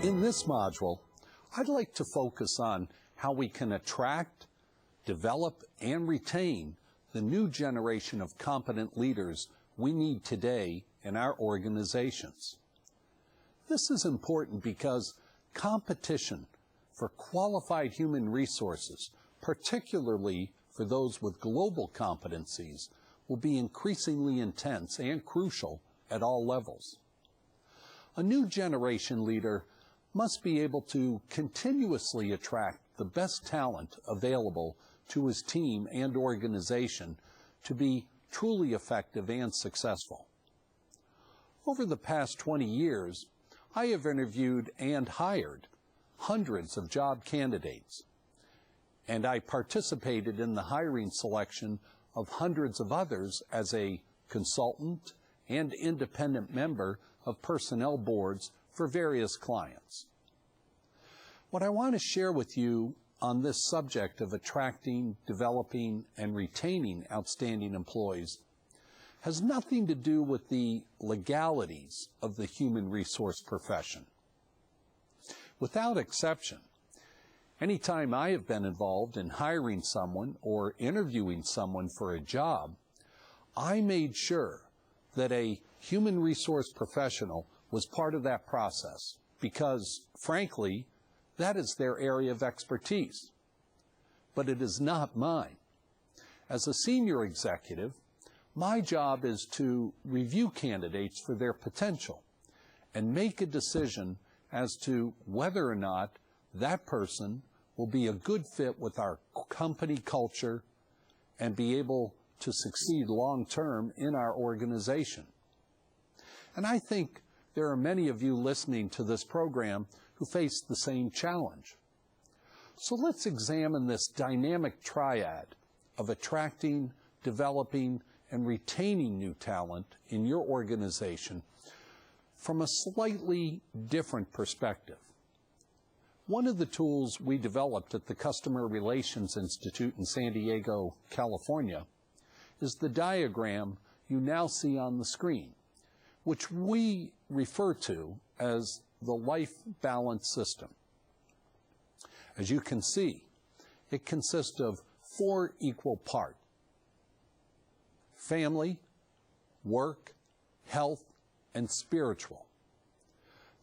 In this module, I'd like to focus on how we can attract, develop, and retain the new generation of competent leaders we need today in our organizations. This is important because competition for qualified human resources, particularly for those with global competencies, will be increasingly intense and crucial at all levels. A new generation leader must be able to continuously attract the best talent available to his team and organization to be truly effective and successful. Over the past 20 years, I have interviewed and hired hundreds of job candidates, and I participated in the hiring selection of hundreds of others as a consultant and independent member of personnel boards for various clients. What I want to share with you on this subject of attracting, developing, and retaining outstanding employees has nothing to do with the legalities of the human resource profession. Without exception, anytime I have been involved in hiring someone or interviewing someone for a job, I made sure that a human resource professional was part of that process because, frankly, that is their area of expertise. But it is not mine. As a senior executive, my job is to review candidates for their potential and make a decision as to whether or not that person will be a good fit with our company culture and be able to succeed long-term in our organization. And I think there are many of you listening to this program who face the same challenge. So let's examine this dynamic triad of attracting, developing, and retaining new talent in your organization from a slightly different perspective. One of the tools we developed at the Customer Relations Institute in San Diego, California, is the diagram you now see on the screen, which we refer to as the life balance system. As you can see, it consists of 4 equal parts: family, work, health, and spiritual.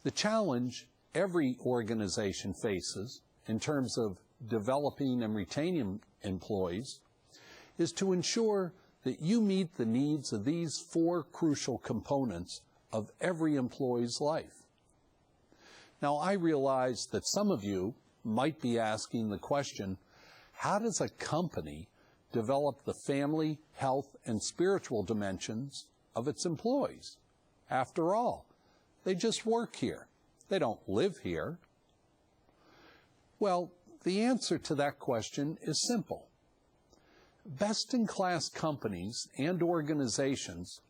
The challenge every organization faces in terms of developing and retaining employees is to ensure that you meet the needs of these 4 crucial components of every employee's life. Now, I realize that some of you might be asking the question, how does a company develop the family, health, and spiritual dimensions of its employees? After all, they just work here. They don't live here. Well, the answer to that question is simple. Best-in-class companies and organizations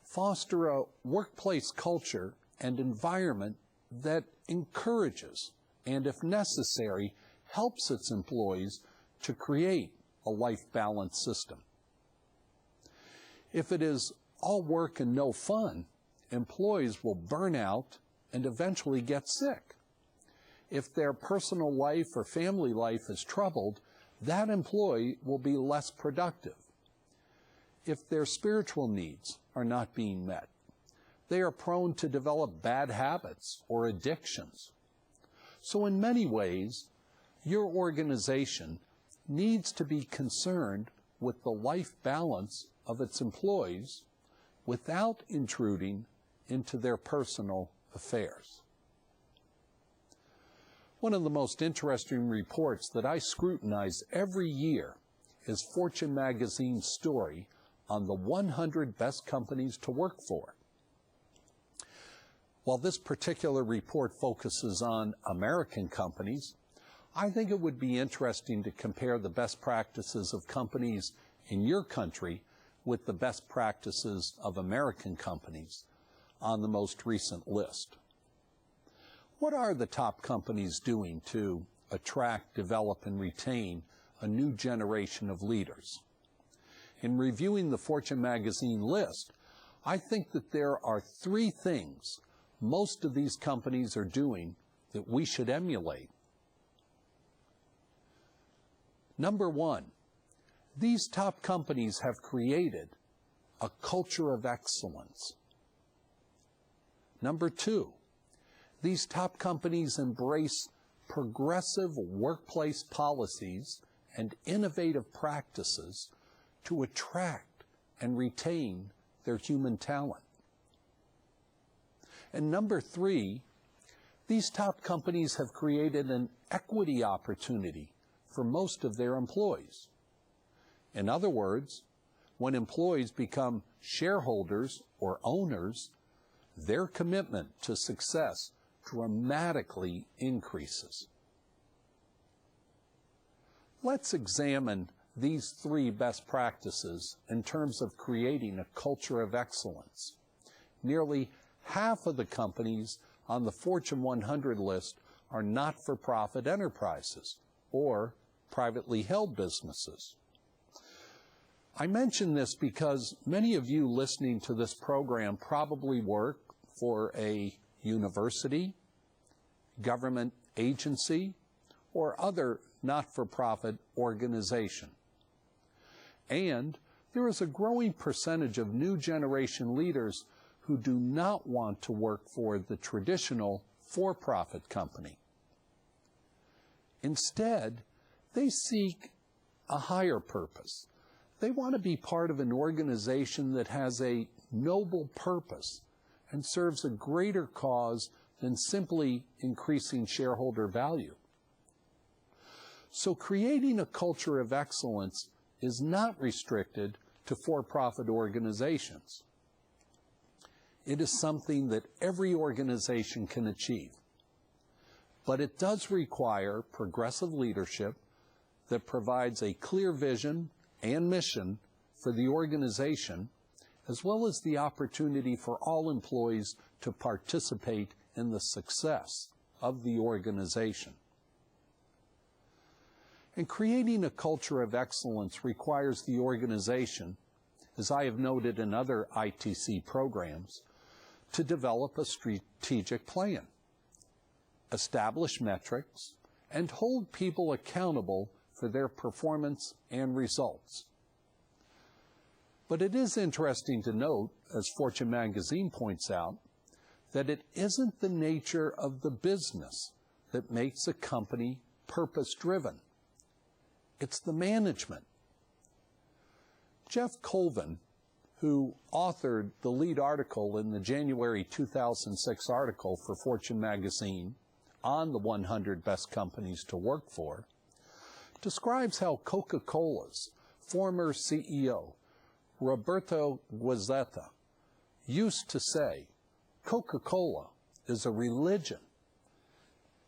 foster a workplace culture and environment that encourages and, if necessary, helps its employees to create a life balance system. If it is all work and no fun, employees will burn out and eventually get sick. If their personal life or family life is troubled, that employee will be less productive. If their spiritual needs are not being met, they are prone to develop bad habits or addictions. So in many ways, your organization needs to be concerned with the life balance of its employees without intruding into their personal affairs. One of the most interesting reports that I scrutinize every year is Fortune magazine's story on the 100 best companies to work for. While this particular report focuses on American companies, I think it would be interesting to compare the best practices of companies in your country with the best practices of American companies on the most recent list. What are the top companies doing to attract, develop, and retain a new generation of leaders? In reviewing the Fortune magazine list, I think that there are 3 things most of these companies are doing that we should emulate. Number one, these top companies have created a culture of excellence. Number two, these top companies embrace progressive workplace policies and innovative practices to attract and retain their human talent. And number three, these top companies have created an equity opportunity for most of their employees. In other words, when employees become shareholders or owners, their commitment to success dramatically increases. Let's examine these three best practices in terms of creating a culture of excellence. Nearly half of the companies on the Fortune 100 list are not-for-profit enterprises or privately held businesses. I mention this because many of you listening to this program probably work for a university, government agency, or other not-for-profit organization. And there is a growing percentage of new generation leaders who do not want to work for the traditional for-profit company. Instead, they seek a higher purpose. They want to be part of an organization that has a noble purpose and serves a greater cause than simply increasing shareholder value. So creating a culture of excellence is not restricted to for-profit organizations. It is something that every organization can achieve. But it does require progressive leadership that provides a clear vision and mission for the organization, as well as the opportunity for all employees to participate in the success of the organization. And creating a culture of excellence requires the organization, as I have noted in other ITC programs, to develop a strategic plan, establish metrics, and hold people accountable for their performance and results. But it is interesting to note, as Fortune magazine points out, that it isn't the nature of the business that makes a company purpose-driven. It's the management. Jeff Colvin, who authored the lead article in the January 2006 article for Fortune magazine on the 100 best companies to work for, describes how Coca-Cola's former CEO, Roberto Guazzetta, used to say, "Coca-Cola is a religion."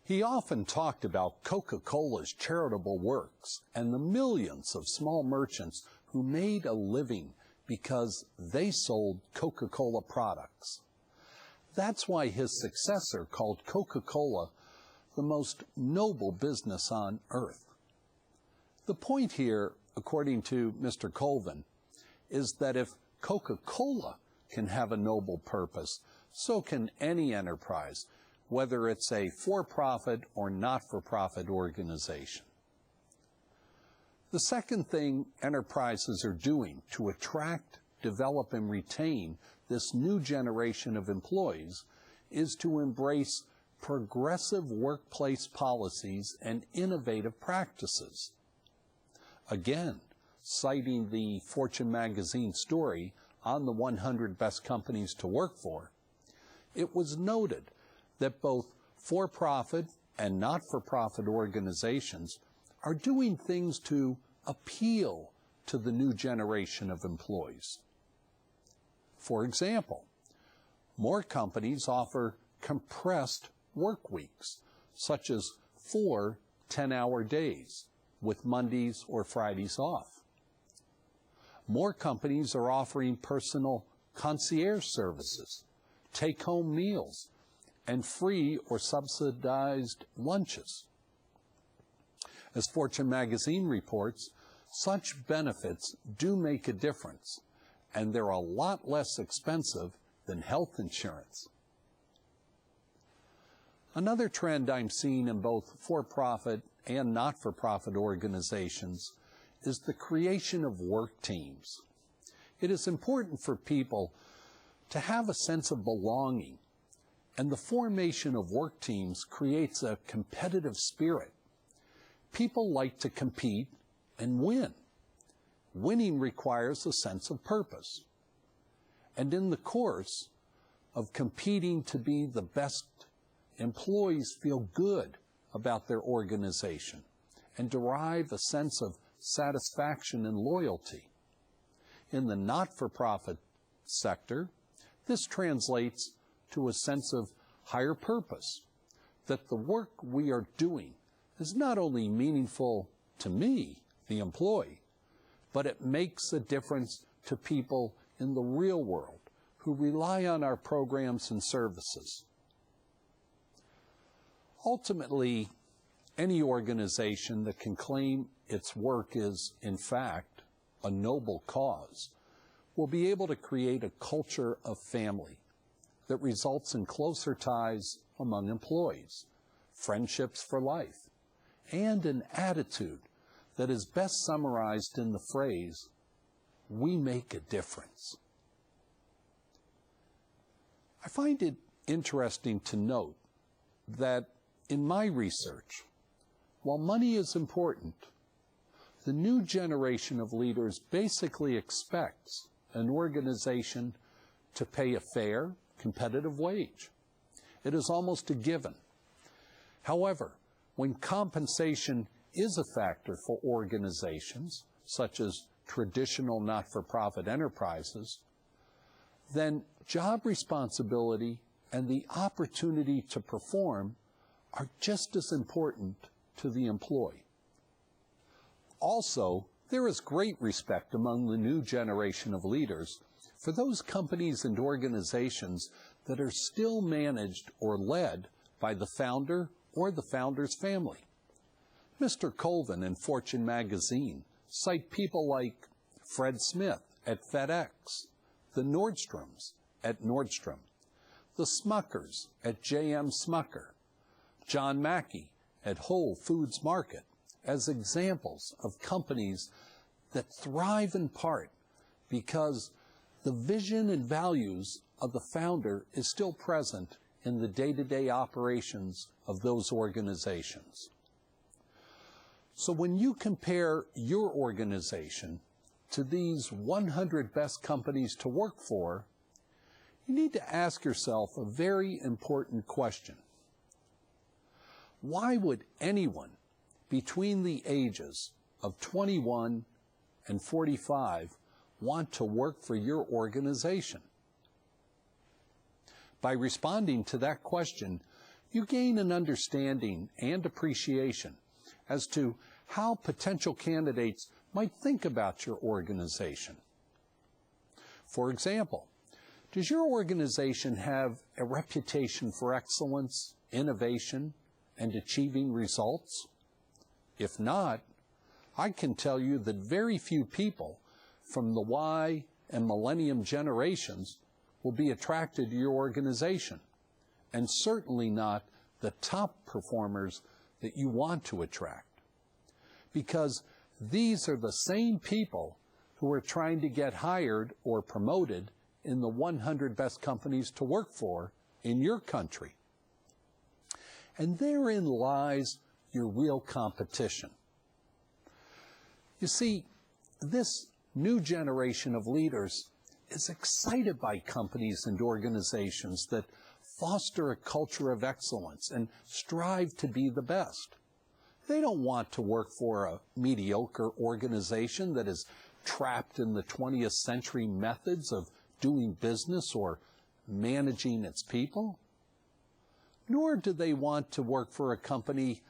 He often talked about Coca-Cola's charitable works and the millions of small merchants who made a living because they sold Coca-Cola products. That's why his successor called Coca-Cola the most noble business on earth. The point here, according to Mr. Colvin, is that if Coca-Cola can have a noble purpose, so can any enterprise, whether it's a for-profit or not-for-profit organization. The second thing enterprises are doing to attract, develop, and retain this new generation of employees is to embrace progressive workplace policies and innovative practices. Again, citing the Fortune magazine story on the 100 best companies to work for, it was noted that both for-profit and not-for-profit organizations are doing things to appeal to the new generation of employees. For example, more companies offer compressed work weeks, such as 4 10-hour days with Mondays or Fridays off. More companies are offering personal concierge services, take-home meals, and free or subsidized lunches. As Fortune magazine reports, such benefits do make a difference, and they're a lot less expensive than health insurance. Another trend I'm seeing in both for-profit and not-for-profit organizations is the creation of work teams. It is important for people to have a sense of belonging, and the formation of work teams creates a competitive spirit. People like to compete and win. Winning requires a sense of purpose. And in the course of competing to be the best, employees feel good about their organization and derive a sense of satisfaction and loyalty. In the not-for-profit sector, this translates to a sense of higher purpose, that the work we are doing is not only meaningful to me, the employee, but it makes a difference to people in the real world who rely on our programs and services. Ultimately, any organization that can claim its work is, in fact, a noble cause will be able to create a culture of family that results in closer ties among employees, friendships for life, and an attitude that is best summarized in the phrase, "We make a difference." I find it interesting to note that in my research, while money is important, the new generation of leaders basically expects an organization to pay a fair, competitive wage. It is almost a given. However, when compensation is a factor for organizations, such as traditional not-for-profit enterprises, then job responsibility and the opportunity to perform are just as important to the employee. Also, there is great respect among the new generation of leaders for those companies and organizations that are still managed or led by the founder or the founder's family. Mr. Colvin in Fortune magazine cite people like Fred Smith at FedEx, the Nordstroms at Nordstrom, the Smuckers at J.M. Smucker, John Mackey at Whole Foods Market as examples of companies that thrive in part because the vision and values of the founder is still present in the day-to-day operations of those organizations. So when you compare your organization to these 100 best companies to work for, you need to ask yourself a very important question. Why would anyone between the ages of 21 and 45 want to work for your organization? By responding to that question, you gain an understanding and appreciation as to how potential candidates might think about your organization. For example, does your organization have a reputation for excellence, innovation, and achieving results? If not, I can tell you that very few people from the Y and Millennium generations will be attracted to your organization, and certainly not the top performers that you want to attract. Because these are the same people who are trying to get hired or promoted in the 100 best companies to work for in your country. And therein lies your real competition. You see, this new generation of leaders is excited by companies and organizations that foster a culture of excellence and strive to be the best. They don't want to work for a mediocre organization that is trapped in the 20th century methods of doing business or managing its people. Nor do they want to work for a company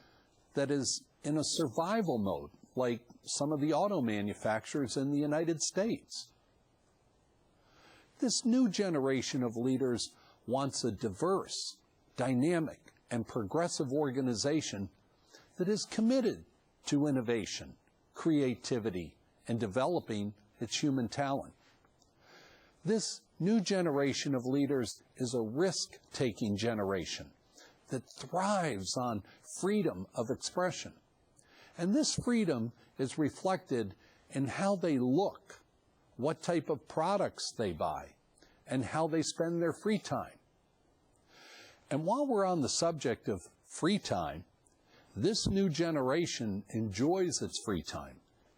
that is in a survival mode, like some of the auto manufacturers in the United States. This new generation of leaders wants a diverse, dynamic, and progressive organization that is committed to innovation, creativity, and developing its human talent. This new generation of leaders is a risk-taking generation that thrives on freedom of expression. And this freedom is reflected in how they look, what type of products they buy, and how they spend their free time. And while we're on the subject of free time, this new generation enjoys its free time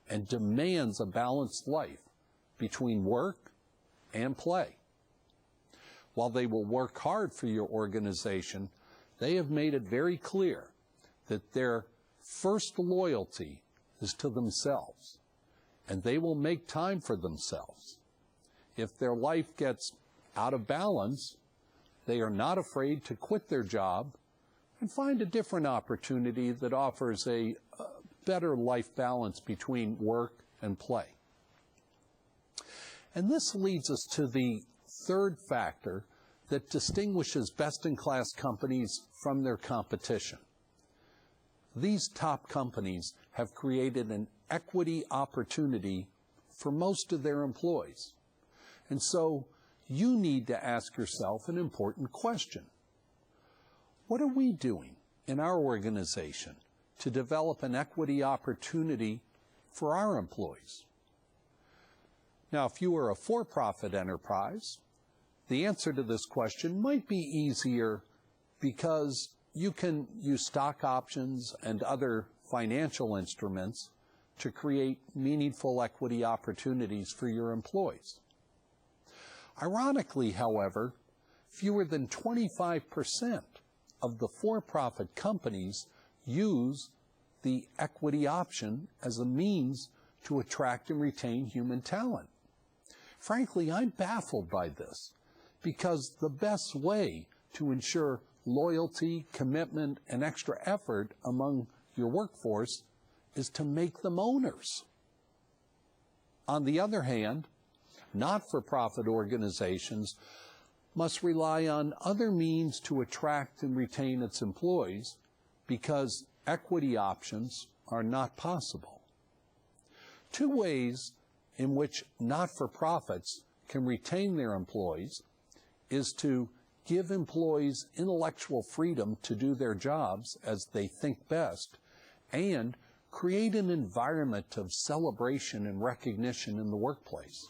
and demands a balanced life between work and play. While they will work hard for your organization, they have made it very clear that their first loyalty is to themselves, and they will make time for themselves. If their life gets out of balance, they are not afraid to quit their job and find a different opportunity that offers a better life balance between work and play. And this leads us to the third factor that distinguishes best-in-class companies from their competition. These top companies have created an equity opportunity for most of their employees. And so you need to ask yourself an important question. What are we doing in our organization to develop an equity opportunity for our employees? Now, if you are a for-profit enterprise, the answer to this question might be easier because you can use stock options and other financial instruments to create meaningful equity opportunities for your employees. Ironically, however, fewer than 25% of the for-profit companies use the equity option as a means to attract and retain human talent. Frankly, I'm baffled by this because the best way to ensure loyalty, commitment, and extra effort among your workforce is to make them owners. On the other hand, not-for-profit organizations must rely on other means to attract and retain its employees because equity options are not possible. Two ways in which not-for-profits can retain their employees is to give employees intellectual freedom to do their jobs as they think best and create an environment of celebration and recognition in the workplace.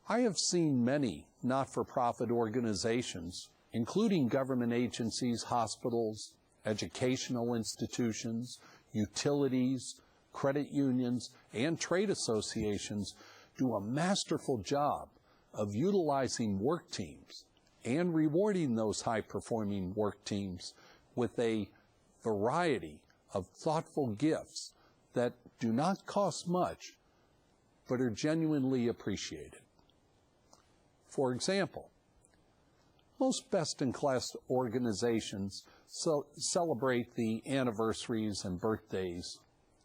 I have seen many not-for-profit organizations, including government agencies, hospitals, educational institutions, utilities, credit unions, and trade associations, do a masterful job of utilizing work teams and rewarding those high-performing work teams with a variety of thoughtful gifts that do not cost much but are genuinely appreciated. For example, most best-in-class organizations celebrate the anniversaries and birthdays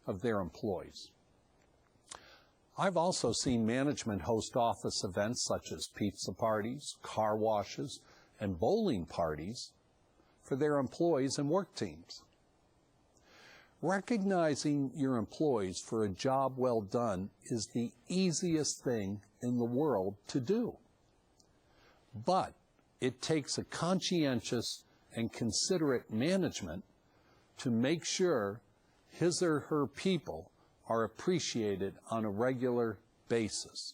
of their employees. I've also seen management host office events such as pizza parties, car washes, and bowling parties for their employees and work teams. Recognizing your employees for a job well done is the easiest thing in the world to do. But it takes a conscientious and considerate management to make sure his or her people are appreciated on a regular basis.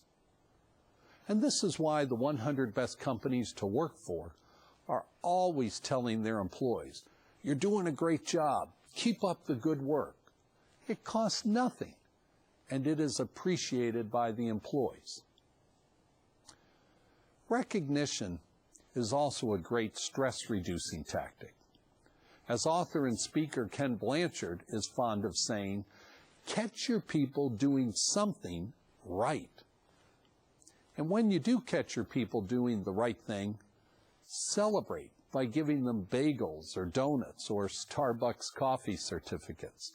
And this is why the 100 best companies to work for are always telling their employees, "You're doing a great job. Keep up the good work." It costs nothing, and it is appreciated by the employees. Recognition is also a great stress-reducing tactic. As author and speaker Ken Blanchard is fond of saying, catch your people doing something right. And when you do catch your people doing the right thing, celebrate by giving them bagels or donuts or Starbucks coffee certificates.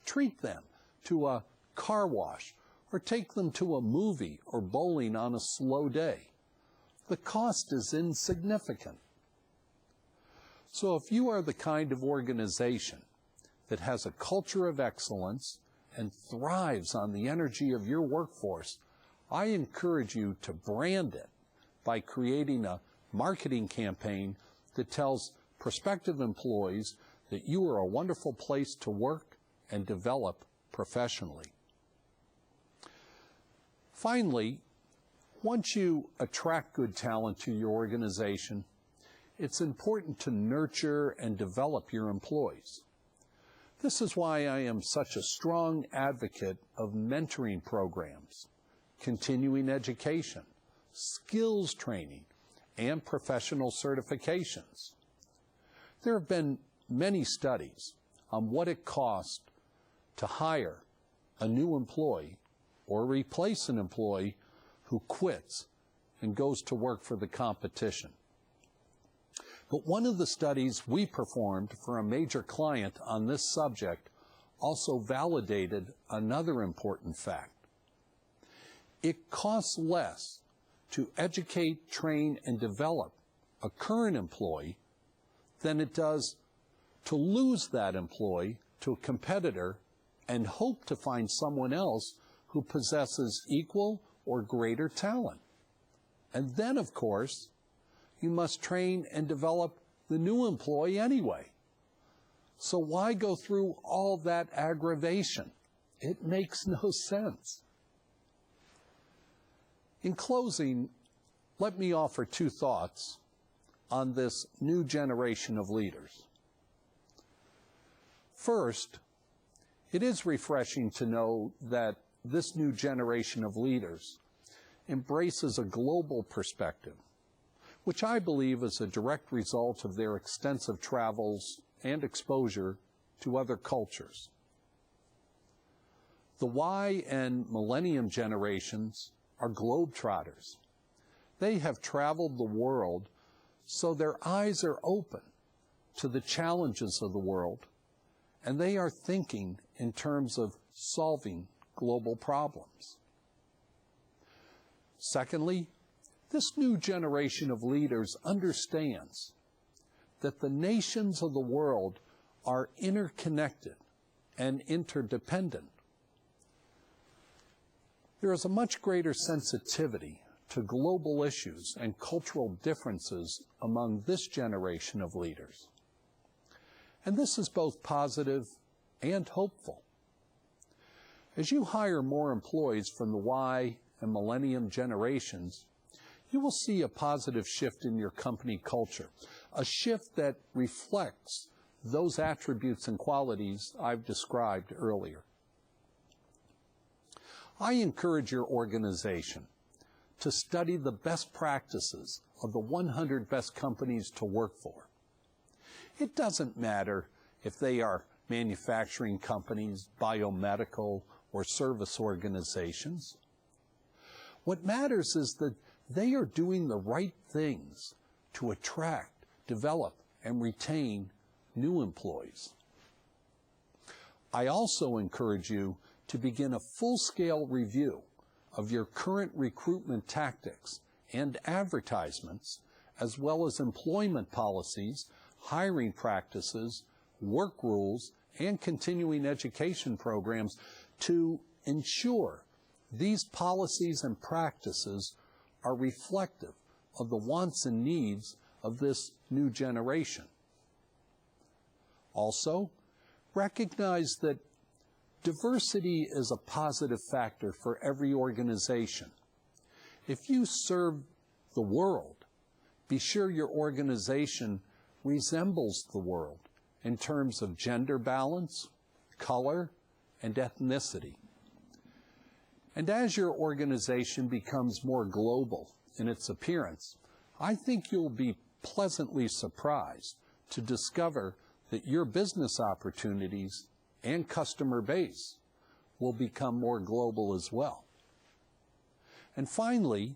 Treat them to a car wash or take them to a movie or bowling on a slow day. The cost is insignificant. So if you are the kind of organization that has a culture of excellence and thrives on the energy of your workforce, I encourage you to brand it by creating a marketing campaign that tells prospective employees that you are a wonderful place to work and develop professionally. Finally, once you attract good talent to your organization, it's important to nurture and develop your employees. This is why I am such a strong advocate of mentoring programs, continuing education, skills training, and professional certifications. There have been many studies on what it costs to hire a new employee or replace an employee who quits and goes to work for the competition. But one of the studies we performed for a major client on this subject also validated another important fact. It costs less to educate, train, and develop a current employee than it does to lose that employee to a competitor and hope to find someone else who possesses equal or greater talent. And then, of course, you must train and develop the new employee anyway. So why go through all that aggravation? It makes no sense. In closing, let me offer two thoughts on this new generation of leaders. First, it is refreshing to know that this new generation of leaders embraces a global perspective, which I believe is a direct result of their extensive travels and exposure to other cultures. The Y and Millennium generations are globetrotters. They have traveled the world, so their eyes are open to the challenges of the world, and they are thinking in terms of solving global problems. Secondly, this new generation of leaders understands that the nations of the world are interconnected and interdependent. There is a much greater sensitivity to global issues and cultural differences among this generation of leaders. And this is both positive and hopeful. As you hire more employees from the Y and Millennium generations, you will see a positive shift in your company culture, a shift that reflects those attributes and qualities I've described earlier. I encourage your organization to study the best practices of the 100 best companies to work for. It doesn't matter if they are manufacturing companies, biomedical, or service organizations. What matters is that they are doing the right things to attract, develop, and retain new employees. I also encourage you to begin a full-scale review of your current recruitment tactics and advertisements, as well as employment policies, hiring practices, work rules, and continuing education programs to ensure these policies and practices are reflective of the wants and needs of this new generation. Also, recognize that diversity is a positive factor for every organization. If you serve the world, be sure your organization resembles the world in terms of gender balance, color, and ethnicity. And as your organization becomes more global in its appearance, I think you'll be pleasantly surprised to discover that your business opportunities and customer base will become more global as well. And finally,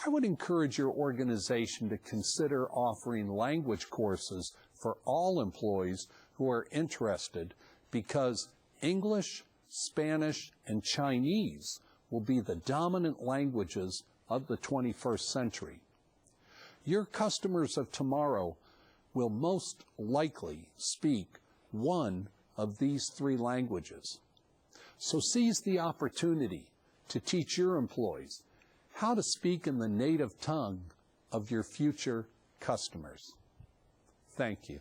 I would encourage your organization to consider offering language courses for all employees who are interested, because English, Spanish, and Chinese will be the dominant languages of the 21st century. Your customers of tomorrow will most likely speak one of these three languages. So seize the opportunity to teach your employees how to speak in the native tongue of your future customers. Thank you.